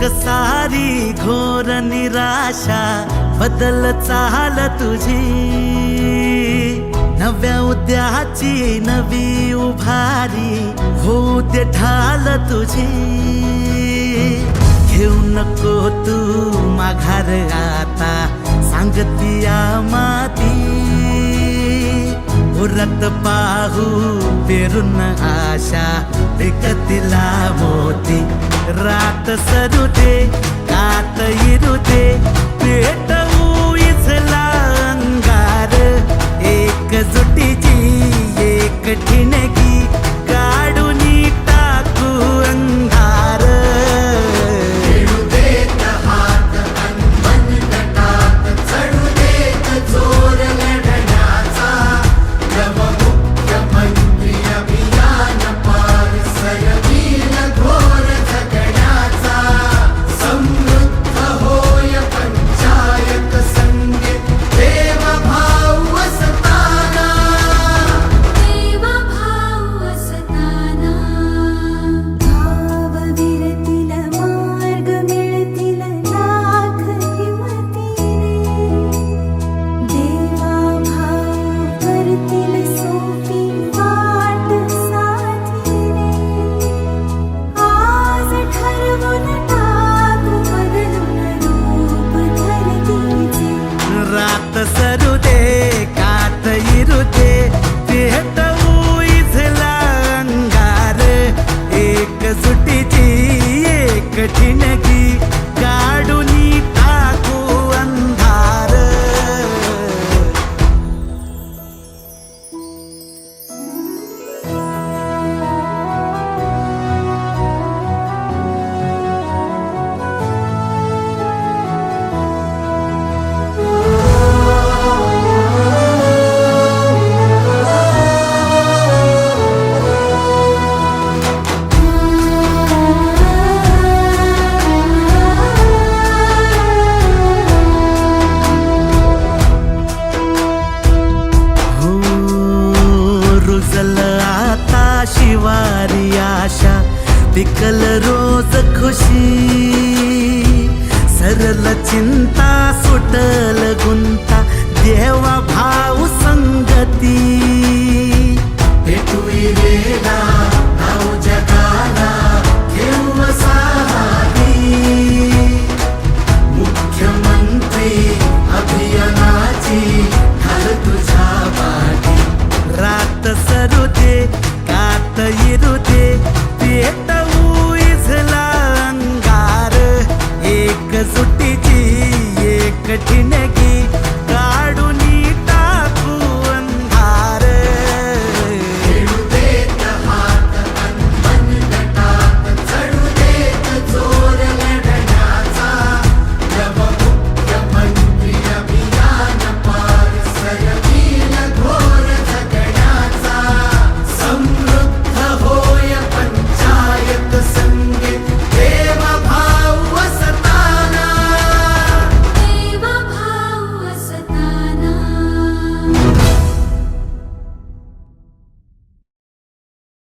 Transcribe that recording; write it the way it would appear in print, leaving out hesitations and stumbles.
सारी घोर निराशा बदल चाल तुझी, नव्या उद्याची नवी उभारी होऊ दे ढाल तुझी। घेऊ नको तू माघार आता सांगतिया माती, उरत पाहू पेरून आशा विकतिला मोती। रात सरू दे कात इरू दे पेटवू इथला अंगार, एकजुटीची एक ठिणगी काढून टाकू अंधार। खेळू देत हात अनमन तटात, चढू देत जोर लढण्याचा। नवमुख्यमंत्री अभियान पार सरवील घोर जगण्याचा। समृद्ध होय पंचायत संगीत देवभाव असताना, देवभाव असताना। भावविरतील मार्ग मिळतील लाख हिमतीने, देवाभाव करतील सोपी वाट साथीने। आज ठरवून टाकू बदलून रूप धरतीचे, रात सरू दे कात इरू दे पेटवू इथला अंगार, एकजुटीची एक ठिणगी काढून टाकू अंधार। रुजल आता शिवारी आशा, पिकल रोज खुशी। सरल चिंता सुटल गुंता देवा भाऊ